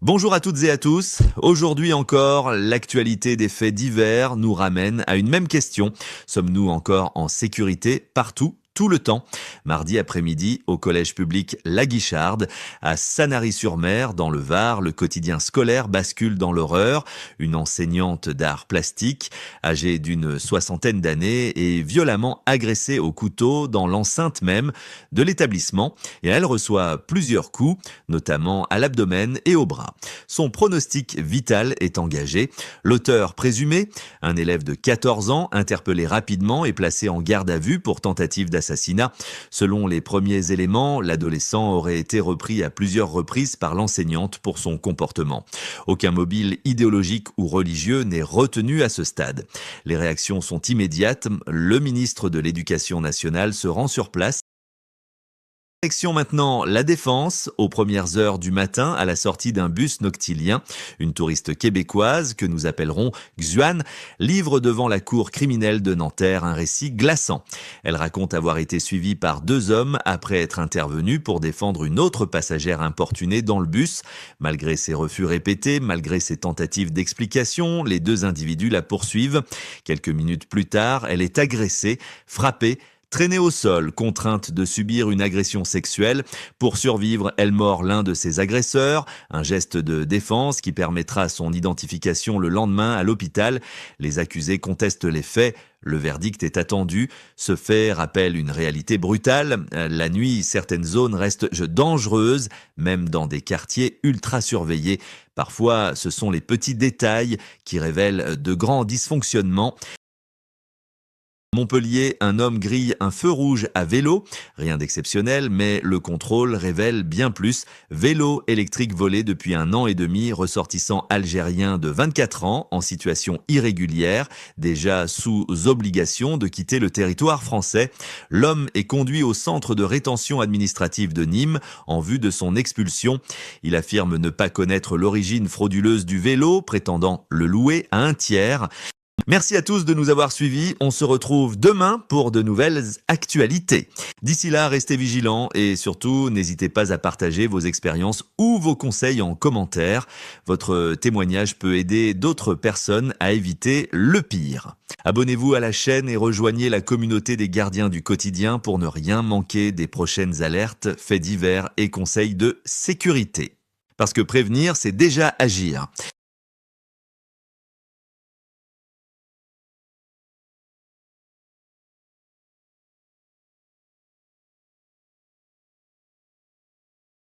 Bonjour à toutes et à tous. Aujourd'hui encore, l'actualité des faits divers nous ramène à une même question. Sommes-nous encore en sécurité partout, tout le temps? Mardi après-midi, au collège public La Guicharde, à Sanary-sur-Mer, dans le Var, le quotidien scolaire bascule dans l'horreur. Une enseignante d'art plastique, âgée d'une soixantaine d'années, est violemment agressée au couteau dans l'enceinte même de l'établissement et elle reçoit plusieurs coups, notamment à l'abdomen et au bras. Son pronostic vital est engagé. L'auteur présumé, un élève de 14 ans, interpellé rapidement et placé en garde à vue pour tentative d'assassinat. Selon les premiers éléments, l'adolescent aurait été repris à plusieurs reprises par l'enseignante pour son comportement. Aucun mobile idéologique ou religieux n'est retenu à ce stade. Les réactions sont immédiates. Le ministre de l'Éducation nationale se rend sur place. Direction maintenant la Défense, aux premières heures du matin, à la sortie d'un bus noctilien. Une touriste québécoise, que nous appellerons Xuan, livre devant la cour criminelle de Nanterre un récit glaçant. Elle raconte avoir été suivie par deux hommes après être intervenus pour défendre une autre passagère importunée dans le bus. Malgré ses refus répétés, malgré ses tentatives d'explication, les deux individus la poursuivent. Quelques minutes plus tard, elle est agressée, frappée, traînée au sol, contrainte de subir une agression sexuelle. Pour survivre, elle mord l'un de ses agresseurs, un geste de défense qui permettra son identification le lendemain à l'hôpital. Les accusés contestent les faits. Le verdict est attendu. Ce fait rappelle une réalité brutale. La nuit, certaines zones restent dangereuses, même dans des quartiers ultra surveillés. Parfois, ce sont les petits détails qui révèlent de grands dysfonctionnements. Montpellier, un homme grille un feu rouge à vélo. Rien d'exceptionnel, mais le contrôle révèle bien plus. Vélo électrique volé depuis 1 an et demi, ressortissant algérien de 24 ans, en situation irrégulière, déjà sous obligation de quitter le territoire français. L'homme est conduit au centre de rétention administrative de Nîmes en vue de son expulsion. Il affirme ne pas connaître l'origine frauduleuse du vélo, prétendant le louer à un tiers. Merci à tous de nous avoir suivis. On se retrouve demain pour de nouvelles actualités. D'ici là, restez vigilants et surtout, n'hésitez pas à partager vos expériences ou vos conseils en commentaire. Votre témoignage peut aider d'autres personnes à éviter le pire. Abonnez-vous à la chaîne et rejoignez la communauté des gardiens du quotidien pour ne rien manquer des prochaines alertes, faits divers et conseils de sécurité. Parce que prévenir, c'est déjà agir.